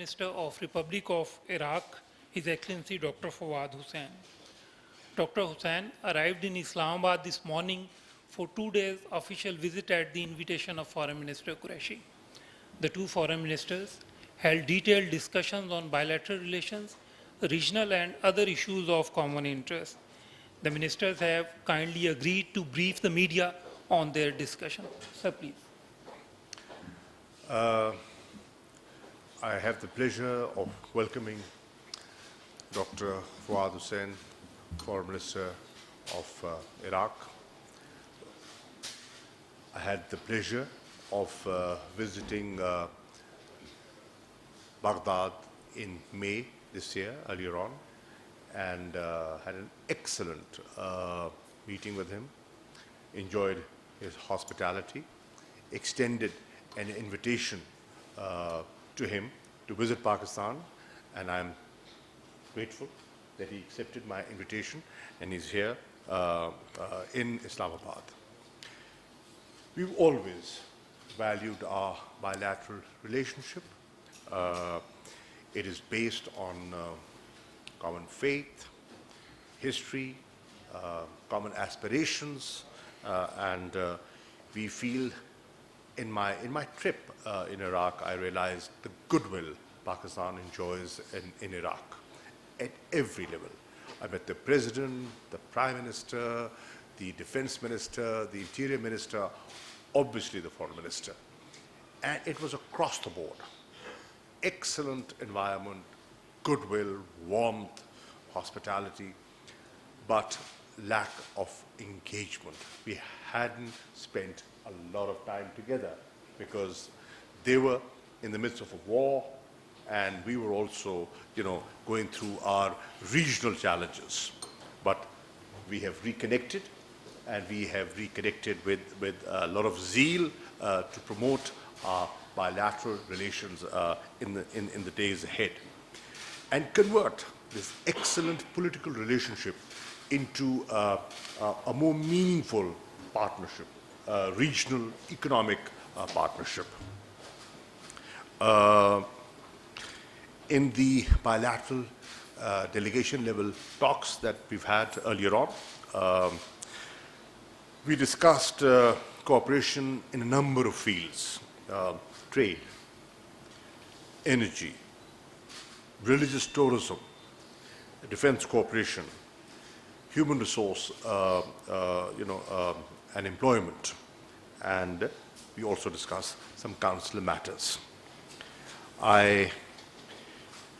Minister of Republic of Iraq, His Excellency Dr. Fuad Hussein. Dr. Hussein arrived in Islamabad this morning for 2 days official visit at the invitation of Foreign Minister Qureshi. The two foreign ministers held detailed discussions on bilateral relations, regional and other issues of common interest. The ministers have kindly agreed to brief the media on their discussion. Sir, please. I have the pleasure of welcoming Dr. Fuad Hussein, Foreign Minister of Iraq. I had the pleasure of visiting Baghdad in May this year, earlier on, and had an excellent meeting with him, enjoyed his hospitality, extended an invitation to him to visit Pakistan, and I'm grateful that he accepted my invitation and he's here in Islamabad. We've always valued our bilateral relationship. It is based on common faith, history, common aspirations, and we feel in my trip in Iraq, I realized the goodwill Pakistan enjoys in Iraq at every level. I met the president, the prime minister, the defense minister, the interior minister, obviously the foreign minister. And it was across the board. Excellent environment, goodwill, warmth, hospitality, but lack of engagement. We hadn't spent a lot of time together because they were in the midst of a war and we were also, going through our regional challenges. But we have reconnected, and we have reconnected with a lot of zeal to promote our bilateral relations in the days ahead, and convert this excellent political relationship into a more meaningful partnership, regional economic partnership. In the bilateral delegation level talks that we've had earlier on, we discussed cooperation in a number of fields: trade, energy, religious tourism, defense cooperation, human resource, and employment. And we also discussed some consular matters.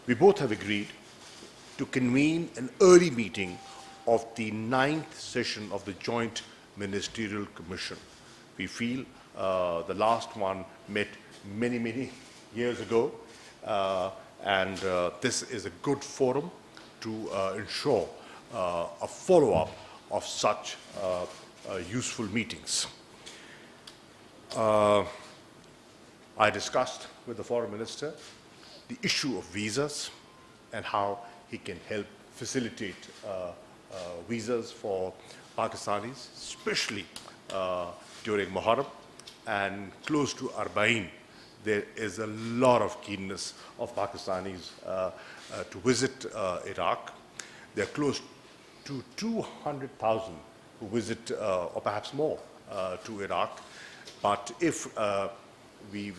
We both have agreed to convene an early meeting of the 9th session of the Joint Ministerial Commission. We feel the last one met many years ago, and this is a good forum to ensure a follow-up of such useful meetings. I discussed with the Foreign Minister the issue of visas and how he can help facilitate visas for Pakistanis, especially during Muharram and close to Arba'in. There is a lot of keenness of Pakistanis to visit Iraq. There are close to 200,000 who visit, or perhaps more, to Iraq. But if we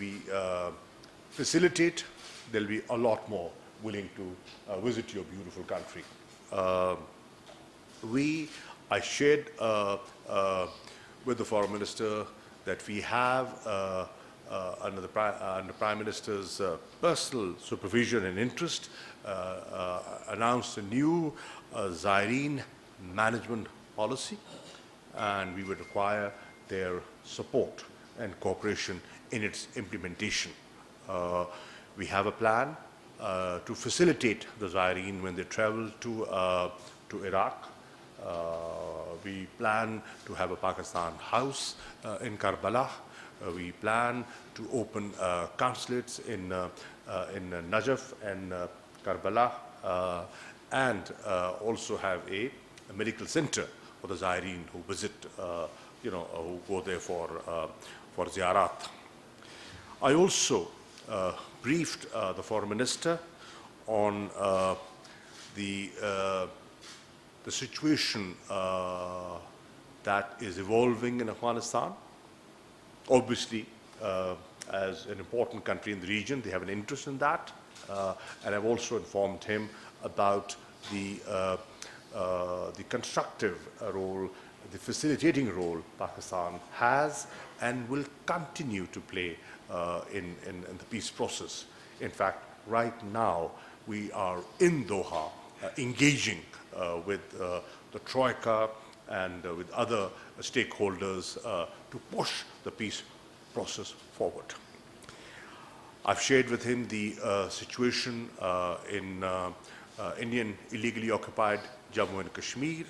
facilitate, there'll be a lot more willing to visit your beautiful country. I shared with the Foreign Minister that we have, under the Prime Minister's personal supervision and interest, announced a new Zaireen management policy, and we would require their support and cooperation in its implementation. We have a plan to facilitate the Zaireen when they travel to Iraq. We plan to have a Pakistan house in Karbala. We plan to open consulates in Najaf and Karbala, and also have a medical center for the Zaireen who visit, who go there for ziyarat. I also briefed the foreign minister on the situation that is evolving in Afghanistan. Obviously, as an important country in the region, they have an interest in that. And I've also informed him about the constructive role, the facilitating role Pakistan has and will continue to play in the peace process. In fact, right now, we are in Doha engaging with the Troika and with other stakeholders to push the peace process forward. I've shared with him the situation in Indian illegally occupied Jammu and Kashmir,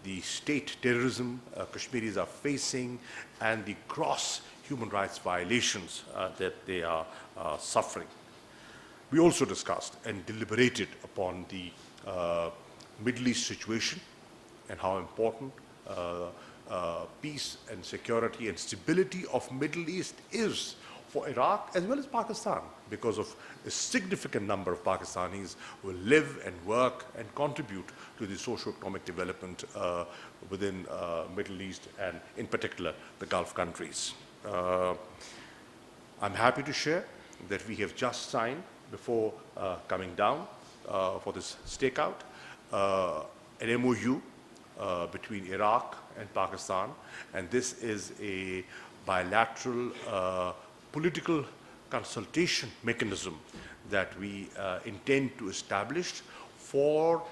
the state terrorism Kashmiris are facing, and the gross human rights violations that they are suffering. We also discussed and deliberated upon the Middle East situation and how important peace and security and stability of Middle East is for Iraq as well as Pakistan, because of a significant number of Pakistanis who live and work and contribute to the socio-economic development within Middle East and in particular the Gulf countries. I'm happy to share that we have just signed before coming down for this stakeout an MOU between Iraq and Pakistan, and this is a bilateral political consultation mechanism that we intend to establish for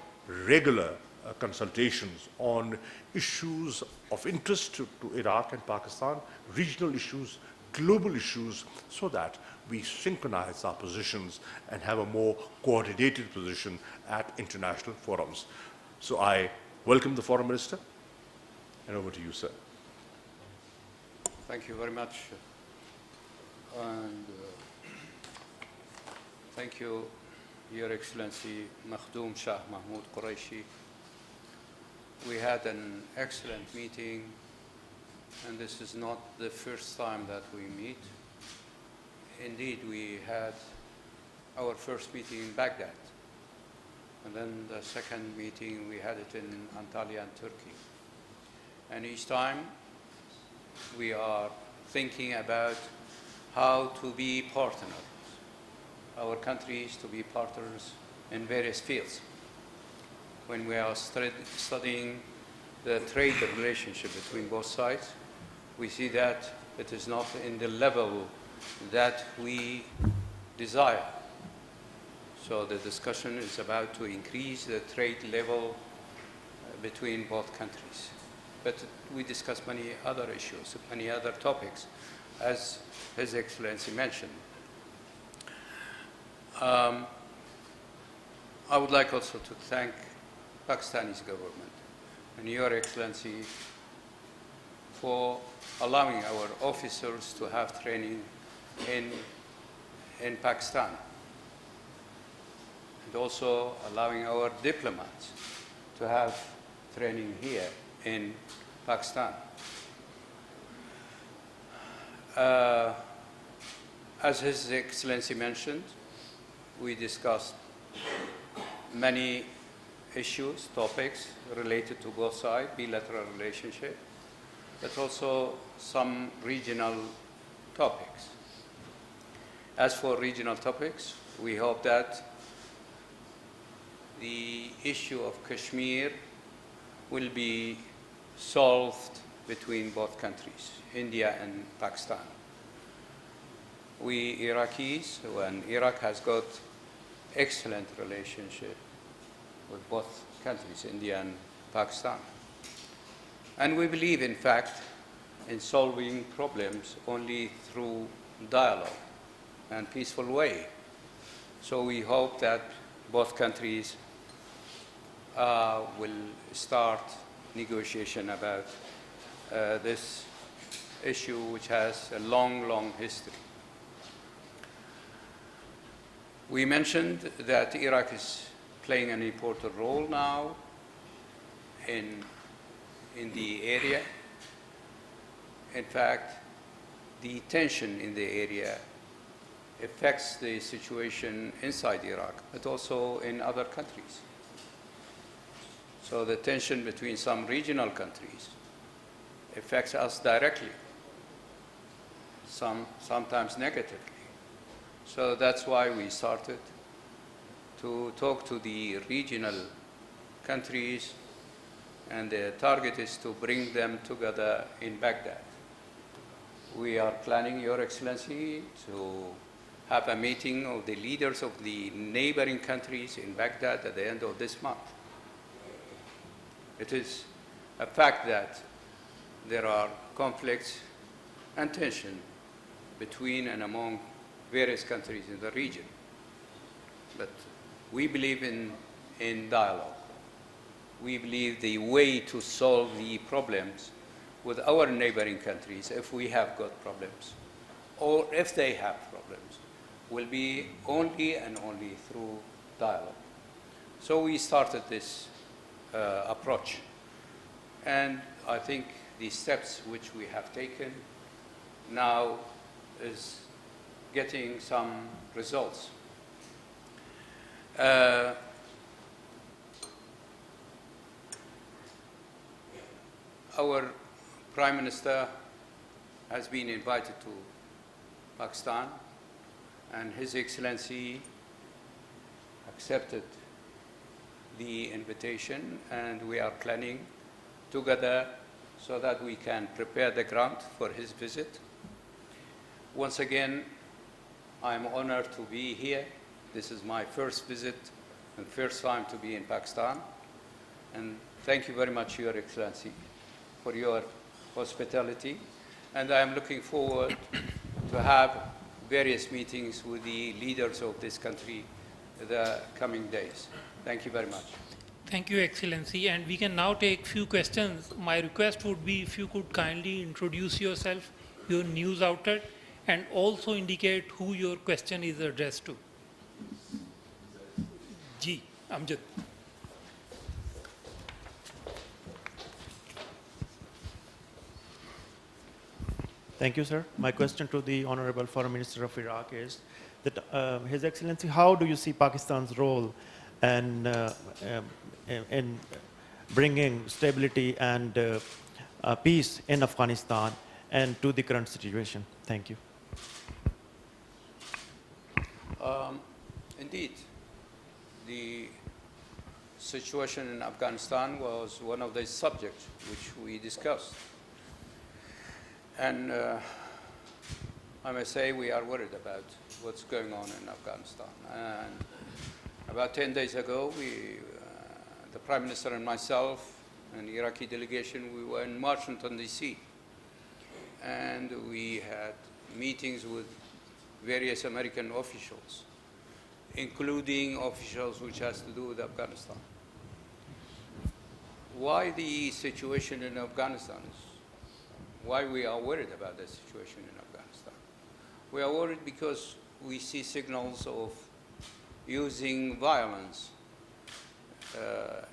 regular consultations on issues of interest to Iraq and Pakistan, regional issues, global issues, so that we synchronize our positions and have a more coordinated position at international forums. So I welcome the Foreign Minister, and over to you, sir. Thank you very much. And thank you, Your Excellency Mahmood Shah Mahmood Qureshi. We had an excellent meeting, and this is not the first time that we meet. Indeed, we had our first meeting in Baghdad, and then the second meeting we had it in Antalya, Turkey. And each time we are thinking about how to be partners, our countries to be partners in various fields. When we are studying the trade relationship between both sides, we see that it is not in the level that we desire. So the discussion is about to increase the trade level between both countries. But we discuss many other issues, many other topics, as His Excellency mentioned. I would like also to thank Pakistani government and Your Excellency for allowing our officers to have training in Pakistan, and also allowing our diplomats to have training here in Pakistan. As His Excellency mentioned, we discussed many issues, topics related to both sides, bilateral relationship, but also some regional topics. As for regional topics, we hope that the issue of Kashmir will be solved between both countries, India and Pakistan. We Iraqis, and Iraq has got excellent relationship with both countries, India and Pakistan. And we believe, in fact, in solving problems only through dialogue and peaceful way. So we hope that both countries will start negotiation about this issue, which has a long, long history. We mentioned that Iraq is playing an important role now in the area. In fact, the tension in the area affects the situation inside Iraq, but also in other countries. So the tension between some regional countries affects us directly, sometimes negatively. So that's why we started to talk to the regional countries, and the target is to bring them together in Baghdad. We are planning, Your Excellency, to have a meeting of the leaders of the neighboring countries in Baghdad at the end of this month. It is a fact that there are conflicts and tension between and among various countries in the region. But we believe in dialogue. We believe the way to solve the problems with our neighboring countries, if we have got problems, or if they have problems, will be only and only through dialogue. So we started this approach. And I think the steps which we have taken now is getting some results. Our Prime Minister has been invited to Pakistan, and His Excellency accepted the invitation, and we are planning together so that we can prepare the ground for his visit. Once again, I am honored to be here. This is my first visit and first time to be in Pakistan. And thank you very much, Your Excellency, for your hospitality. And I am looking forward to have various meetings with the leaders of this country the coming days. Thank you very much. Thank you, Excellency. And we can now take few questions. My request would be if you could kindly introduce yourself, your news outlet, and also indicate who your question is addressed to. Ji, Amjad. Thank you, sir. My question to the Honorable Foreign Minister of Iraq is that, His Excellency, how do you see Pakistan's role in bringing stability and peace in Afghanistan and to the current situation? Thank you. Indeed, the situation in Afghanistan was one of the subjects which we discussed. And I must say we are worried about what's going on in Afghanistan. And about 10 days ago, the Prime Minister and myself and the Iraqi delegation, we were in Washington, D.C. And we had meetings with various American officials, including officials which has to do with Afghanistan. Why the situation in Afghanistan is, why we are worried about the situation in Afghanistan? We are worried because we see signals of using violence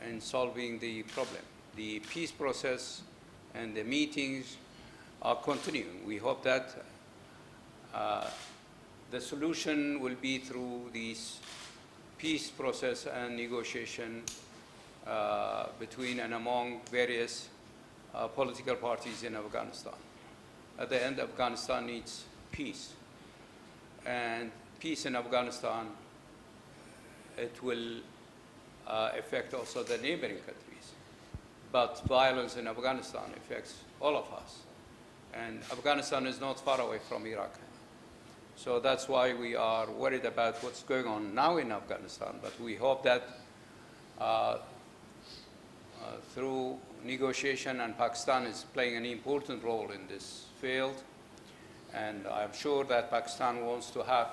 in solving the problem. The peace process and the meetings are continuing. We hope that the solution will be through this peace process and negotiation between and among various political parties in Afghanistan. At the end, Afghanistan needs peace. And peace in Afghanistan, it will affect also the neighboring countries. But violence in Afghanistan affects all of us. And Afghanistan is not far away from Iraq. So that's why we are worried about what's going on now in Afghanistan. But we hope that through negotiation, and Pakistan is playing an important role in this field, and I'm sure that Pakistan wants to have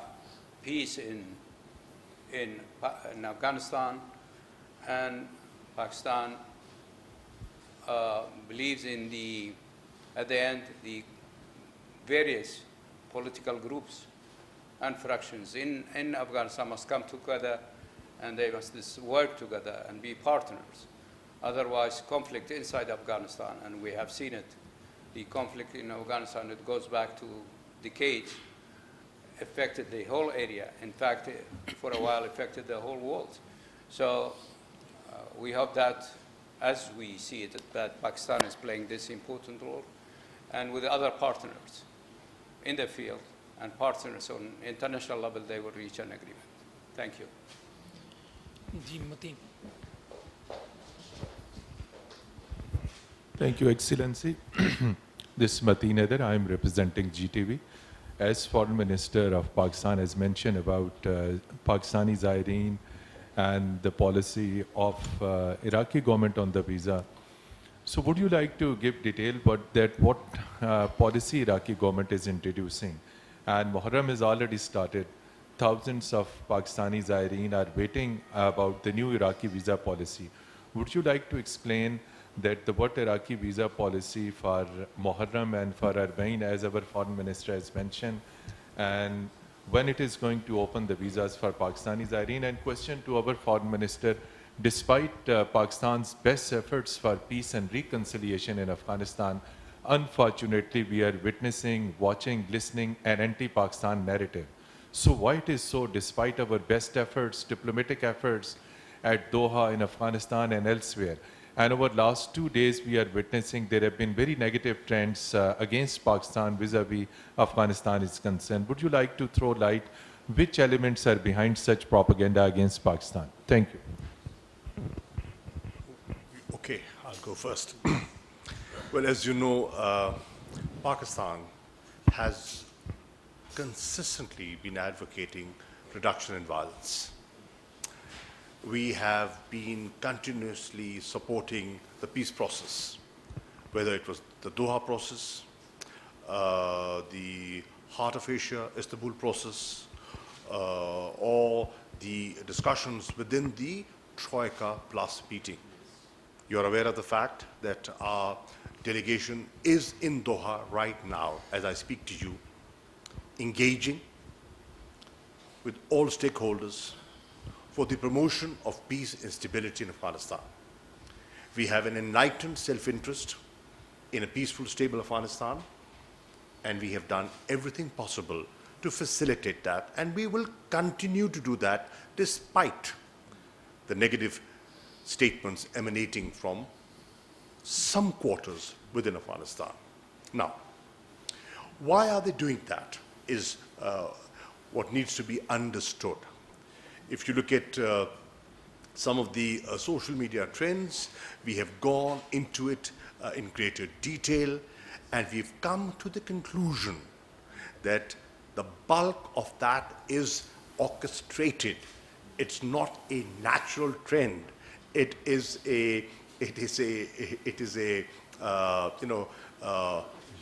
peace in Afghanistan, and Pakistan believes in at the end, the various political groups and fractions in Afghanistan must come together, and they must work together and be partners. Otherwise, conflict inside Afghanistan, and we have seen it, the conflict in Afghanistan, it goes back to decades, affected the whole area. In fact, for a while, affected the whole world. So we hope that, as we see it, that Pakistan is playing this important role, and with other partners in the field and partners on international level, they will reach an agreement. Thank you. Ji Mateen Thank you, Excellency. This is Mateen Haider. I am representing GTV. As Foreign Minister of Pakistan has mentioned about Pakistani Zaireen and the policy of Iraqi government on the visa. So would you like to give detail what policy Iraqi government is introducing? And Muharram has already started. Thousands of Pakistani Zaireen are waiting about the new Iraqi visa policy. Would you like to explain that what Iraqi visa policy for Muharram and for Arbaeen, as our foreign minister has mentioned, and when it is going to open the visas for Pakistani Zaireen? And question to our foreign minister, despite Pakistan's best efforts for peace and reconciliation in Afghanistan, unfortunately we are witnessing, watching, listening an anti-Pakistan narrative. So why it is so, despite our best efforts, diplomatic efforts at Doha in Afghanistan and elsewhere? And over the last 2 days, we are witnessing there have been very negative trends against Pakistan vis-a-vis Afghanistan is concerned. Would you like to throw light which elements are behind such propaganda against Pakistan? Thank you. Okay, I'll go first. Well, as you know, Pakistan has consistently been advocating reduction in violence. We have been continuously supporting the peace process, whether it was the Doha process, the Heart of Asia, Istanbul process, or the discussions within the Troika Plus meeting. You're aware of the fact that our delegation is in Doha right now, as I speak to you, engaging with all stakeholders for the promotion of peace and stability in Afghanistan. We have an enlightened self-interest in a peaceful, stable Afghanistan, and we have done everything possible to facilitate that, and we will continue to do that despite the negative statements emanating from some quarters within Afghanistan. Now, why are they doing that is what needs to be understood. If you look at some of the social media trends, we have gone into it in greater detail, and we've come to the conclusion that the bulk of that is orchestrated. It's not a natural trend. It is a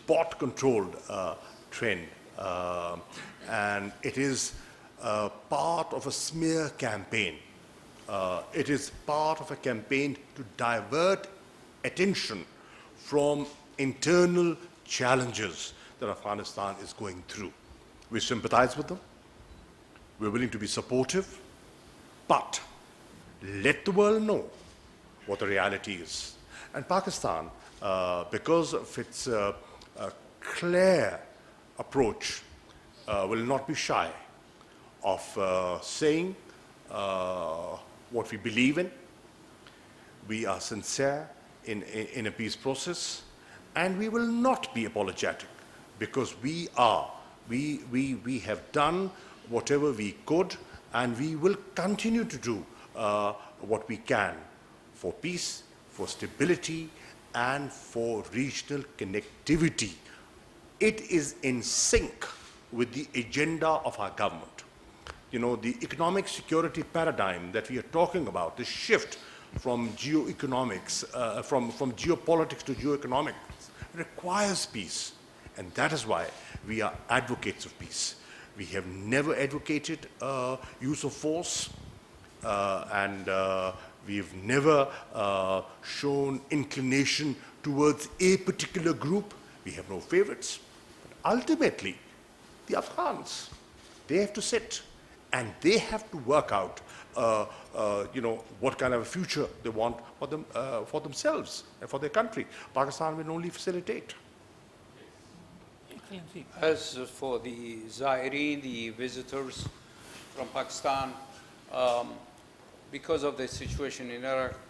bot-controlled trend, and it is part of a smear campaign. It is part of a campaign to divert attention from internal challenges that Afghanistan is going through. We sympathize with them. We're willing to be supportive, but let the world know what the reality is. And Pakistan, because of its clear approach, will not be shy of saying what we believe in. We are sincere in a peace process, and we will not be apologetic, because we have done whatever we could, and we will continue to do what we can for peace, for stability, and for regional connectivity. It is in sync with the agenda of our government. You know, the economic security paradigm that we are talking about, the shift from geoeconomics, from geopolitics to geoeconomics, requires peace. And that is why we are advocates of peace. We have never advocated use of force, and we've never shown inclination towards a particular group. We have no favorites. But ultimately, the Afghans, they have to sit and they have to work out, what kind of a future they want for themselves and for their country. Pakistan will only facilitate. Excellency. As for the Zaireen, the visitors from Pakistan, um, because of the situation in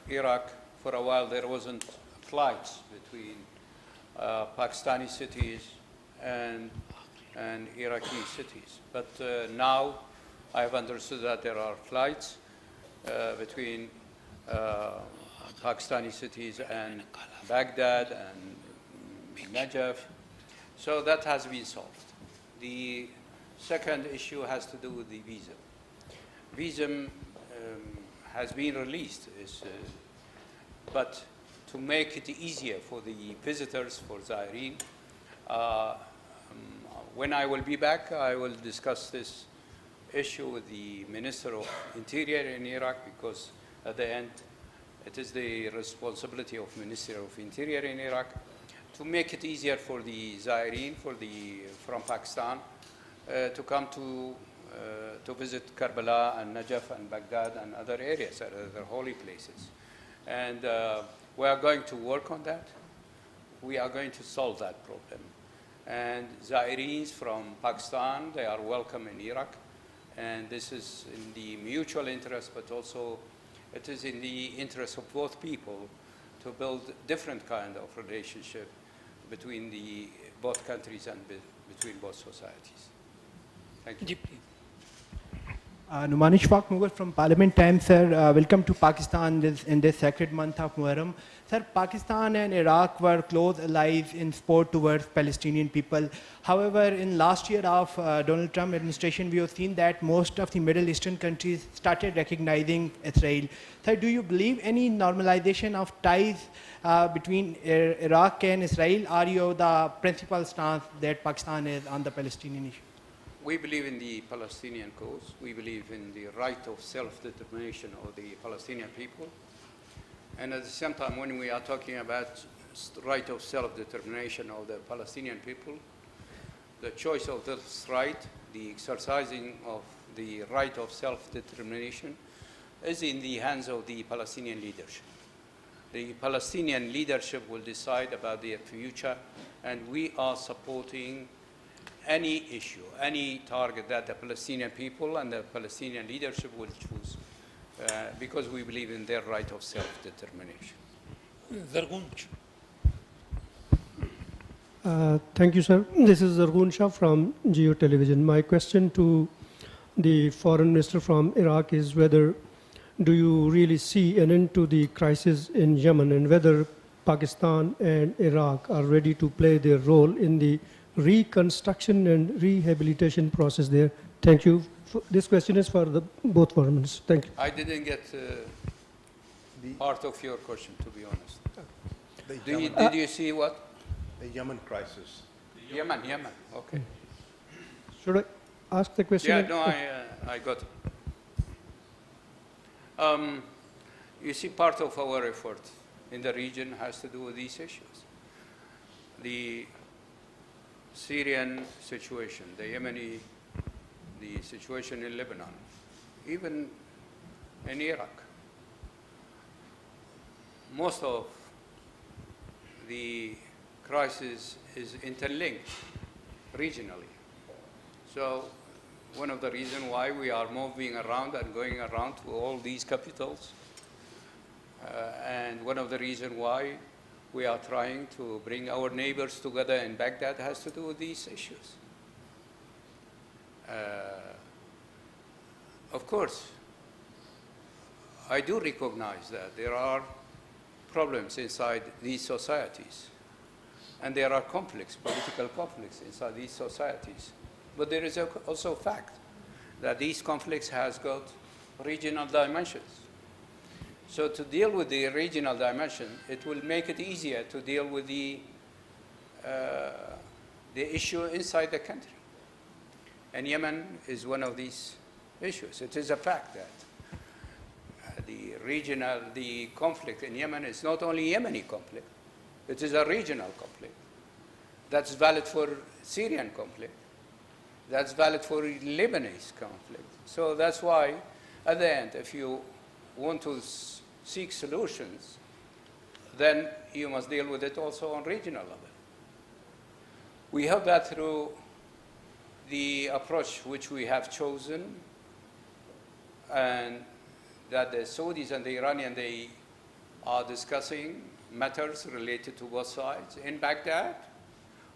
Iraq, for a while there wasn't flights between Pakistani cities and Iraqi cities. But now I have understood that there are flights between Pakistani cities and Baghdad and Najaf. So that has been solved. The second issue has to do with the visa. Visa has been released, but to make it easier for the visitors, for Zaireen, when I will be back, I will discuss this issue with the Minister of Interior in Iraq, because at the end, it is the responsibility of Minister of Interior in Iraq to make it easier for the Zaireen, from Pakistan, to come to visit Karbala and Najaf and Baghdad and other areas, other holy places. And we are going to work on that. We are going to solve that problem. And Zaireens from Pakistan, they are welcome in Iraq. And this is in the mutual interest, but also it is in the interest of both people to build different kind of relationship between both countries and between both societies. Thank you. Ji, please. Numanish Mughal from Parliament Times, sir. Welcome to Pakistan in this sacred month of Muharram. Sir, Pakistan and Iraq were close allies in support towards Palestinian people. However, in last year of Donald Trump administration, we have seen that most of the Middle Eastern countries started recognizing Israel. Sir, do you believe any normalization of ties between Iraq and Israel, or you have the principal stance that Pakistan is on the Palestinian issue? We believe in the Palestinian cause. We believe in the right of self-determination of the Palestinian people. And at the same time, when we are talking about right of self-determination of the Palestinian people, the choice of this right, the exercising of the right of self-determination, is in the hands of the Palestinian leadership. The Palestinian leadership will decide about their future, and we are supporting any issue, any target that the Palestinian people and the Palestinian leadership will choose, because we believe in their right of self-determination. Zargunj. Thank you, sir. This is Zargun Shah from Geo Television. My question to the foreign minister from Iraq is whether do you really see an end to the crisis in Yemen, and whether Pakistan and Iraq are ready to play their role in the reconstruction and rehabilitation process there? Thank you. This question is for both foreign ministers. Thank you. I didn't get part of your question, to be honest. Did you see what? The Yemen crisis. Yemen, okay. Should I ask the question? Yeah, no, I got it. You see, part of our effort in the region has to do with these issues. The Syrian situation, the Yemeni, the situation in Lebanon, even in Iraq. Most of the crisis is interlinked regionally. So one of the reasons why we are moving around and going around to all these capitals, and one of the reasons why we are trying to bring our neighbors together in Baghdad has to do with these issues. Of course, I do recognize that there are problems inside these societies, and there are conflicts, political conflicts inside these societies. But there is also a fact that these conflicts has got regional dimensions. So to deal with the regional dimension, it will make it easier to deal with the issue inside the country. And Yemen is one of these issues. It is a fact that the conflict in Yemen is not only Yemeni conflict, it is a regional conflict. That's valid for Syrian conflict. That's valid for Lebanese conflict. So that's why, at the end, if you want to seek solutions, then you must deal with it also on regional level. We hope that through the approach which we have chosen, and that the Saudis and the Iranians, they are discussing matters related to both sides in Baghdad.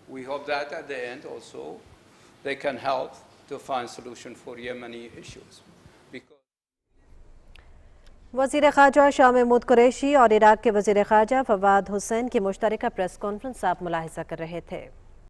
We hope that at the end also they can help to find solution for Yemeni issues. वज़ीर ख़ारजा शाह महमूद कुरैशी और Iraq के वज़ीर ख़ारजा फवाद हुसैन की मुश्तरका press conference आप मुलाहिज़ा कर रहे थे।